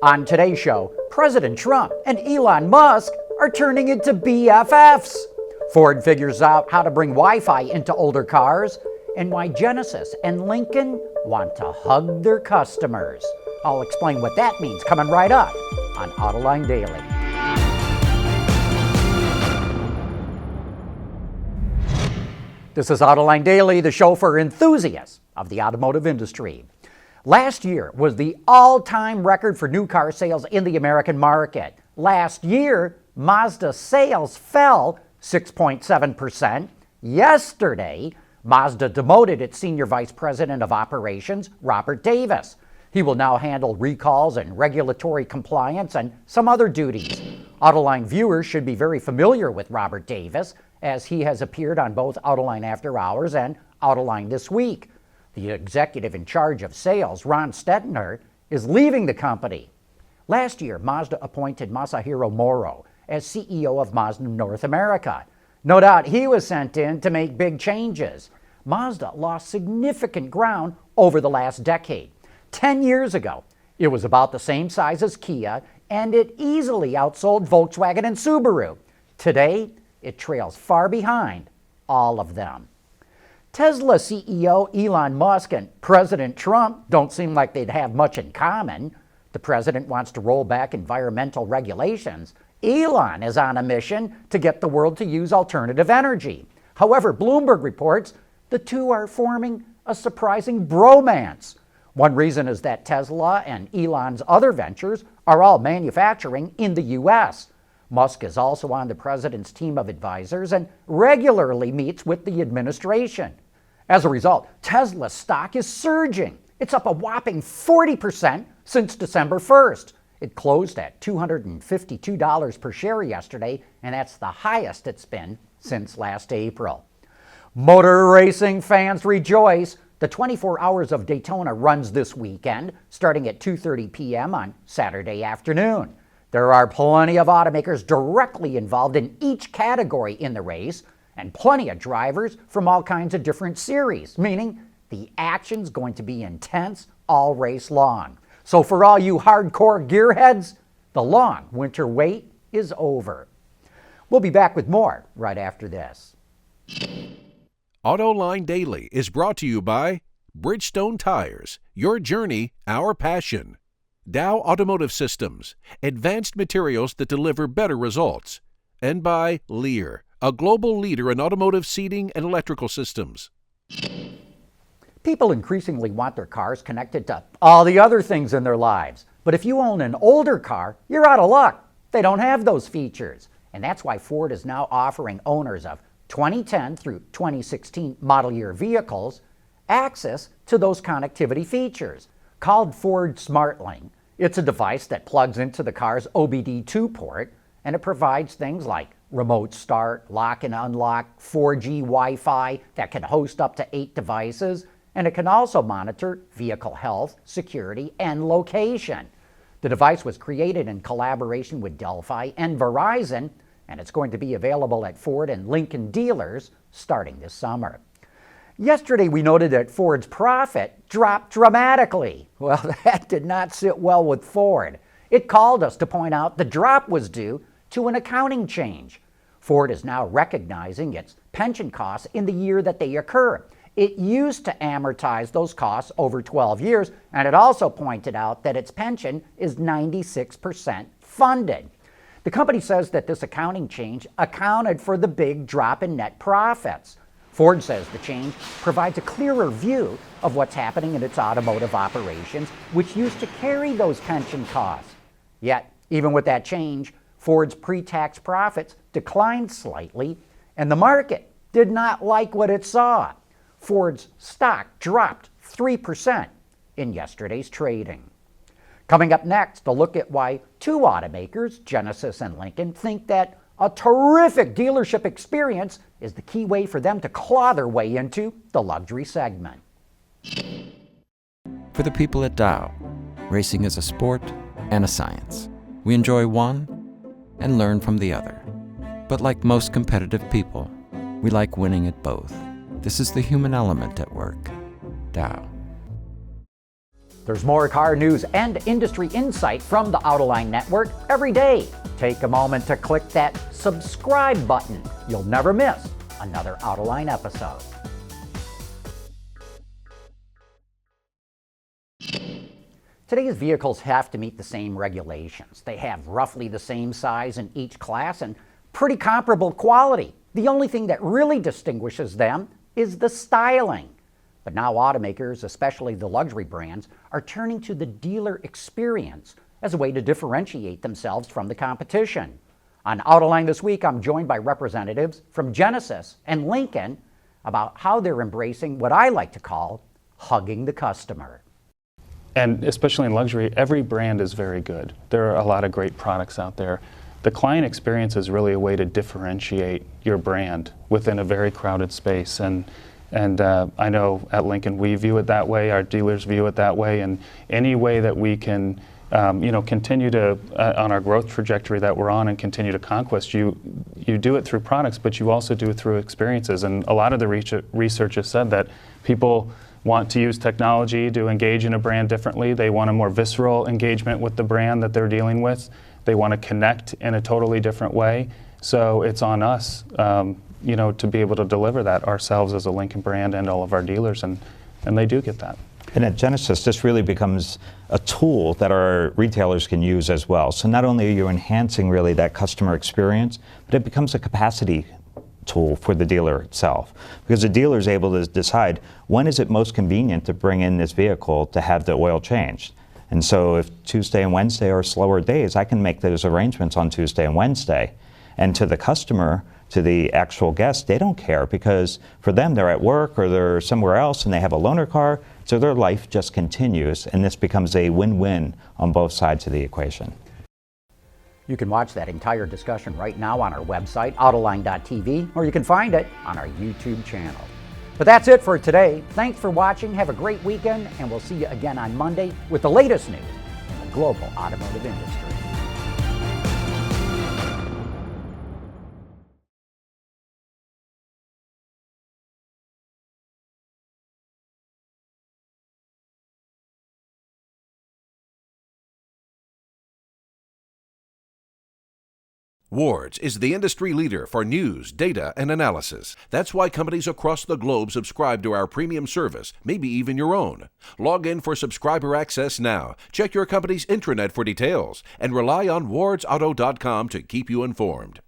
On today's show, President Trump and Elon Musk are turning into BFFs. Ford figures out how to bring Wi-Fi into older cars, and why Genesis and Lincoln want to hug their customers. I'll explain what that means coming right up on Autoline Daily. This is Autoline Daily, the show for enthusiasts of the automotive industry. Last year was the all-time record for new car sales in the American market. Last year, Mazda sales fell 6.7%. Yesterday, Mazda demoted its Senior Vice President of Operations, Robert Davis. He will now handle recalls and regulatory compliance and some other duties. Autoline viewers should be very familiar with Robert Davis, as he has appeared on both Autoline After Hours and Autoline This Week. The executive in charge of sales, Ron Stettner, is leaving the company. Last year, Mazda appointed Masahiro Moro as CEO of Mazda North America. No doubt he was sent in to make big changes. Mazda lost significant ground over the last decade. 10 years ago, it was about the same size as Kia, and it easily outsold Volkswagen and Subaru. Today, it trails far behind all of them. Tesla CEO Elon Musk and President Trump don't seem like they'd have much in common. The president wants to roll back environmental regulations. Elon is on a mission to get the world to use alternative energy. However, Bloomberg reports the two are forming a surprising bromance. One reason is that Tesla and Elon's other ventures are all manufacturing in the U.S. Musk is also on the president's team of advisors and regularly meets with the administration. As a result, Tesla's stock is surging. It's up a whopping 40% since December 1st. It closed at $252 per share yesterday, and that's the highest it's been since last April. Motor racing fans rejoice. The 24 Hours of Daytona runs this weekend, starting at 2:30 p.m. on Saturday afternoon. There are plenty of automakers directly involved in each category in the race, and plenty of drivers from all kinds of different series, meaning the action's going to be intense all race long. So for all you hardcore gearheads, the long winter wait is over. We'll be back with more right after this. Autoline Daily is brought to you by Bridgestone Tires, your journey, our passion. Dow Automotive Systems, advanced materials that deliver better results. And by Lear, a global leader in automotive seating and electrical systems. People increasingly want their cars connected to all the other things in their lives. But if you own an older car, you're out of luck. They don't have those features. And that's why Ford is now offering owners of 2010 through 2016 model year vehicles access to those connectivity features. Called Ford SmartLink, it's a device that plugs into the car's OBD2 port, and it provides things like remote start, lock and unlock, 4G Wi-Fi that can host up to 8 devices, and it can also monitor vehicle health, security, and location. The device was created in collaboration with Delphi and Verizon, and it's going to be available at Ford and Lincoln dealers starting this summer. Yesterday, we noted that Ford's profit dropped dramatically. Well, that did not sit well with Ford. It called us to point out the drop was due to an accounting change. Ford is now recognizing its pension costs in the year that they occur. It used to amortize those costs over 12 years, and it also pointed out that its pension is 96% funded. The company says that this accounting change accounted for the big drop in net profits. Ford says the change provides a clearer view of what's happening in its automotive operations, which used to carry those pension costs. Yet, even with that change, Ford's pre-tax profits declined slightly, and the market did not like what it saw. Ford's stock dropped 3% in yesterday's trading. Coming up next, a look at why two automakers, Genesis and Lincoln, think that a terrific dealership experience is the key way for them to claw their way into the luxury segment. For the people at Dow, racing is a sport and a science. We enjoy one and learn from the other. But like most competitive people, we like winning at both. This is the human element at work. Dow. There's more car news and industry insight from the Autoline Network every day. Take a moment to click that subscribe button. You'll never miss another Autoline episode. Today's vehicles have to meet the same regulations. They have roughly the same size in each class and pretty comparable quality. The only thing that really distinguishes them is the styling. But now automakers, especially the luxury brands, are turning to the dealer experience as a way to differentiate themselves from the competition. On Autoline this week, I'm joined by representatives from Genesis and Lincoln about how they're embracing what I like to call hugging the customer. And especially in luxury, every brand is very good. There are a lot of great products out there. The client experience is really a way to differentiate your brand within a very crowded space. And I know at Lincoln we view it that way, our dealers view it that way, and any way that we can continue to, on our growth trajectory that we're on and continue to conquest, you do it through products, but you also do it through experiences. And a lot of the research has said that people want to use technology to engage in a brand differently. They want a more visceral engagement with the brand that they're dealing with. They want to connect in a totally different way. So it's on us, to be able to deliver that ourselves as a Lincoln brand and all of our dealers, and they do get that. And at Genesis, this really becomes a tool that our retailers can use as well. So not only are you enhancing really that customer experience, but it becomes a capacity tool for the dealer itself, because the dealer is able to decide when is it most convenient to bring in this vehicle to have the oil changed. And so if Tuesday and Wednesday are slower days, I can make those arrangements on Tuesday and Wednesday. And to the customer, to the actual guest, they don't care, because for them they're at work or they're somewhere else and they have a loaner car, so their life just continues, and this becomes a win-win on both sides of the equation. You can watch that entire discussion right now on our website, Autoline.tv, or you can find it on our YouTube channel. But that's it for today. Thanks for watching. Have a great weekend, and we'll see you again on Monday with the latest news in the global automotive industry. Wards is the industry leader for news, data, and analysis. That's why companies across the globe subscribe to our premium service, maybe even your own. Log in for subscriber access now. Check your company's intranet for details, and rely on wardsauto.com to keep you informed.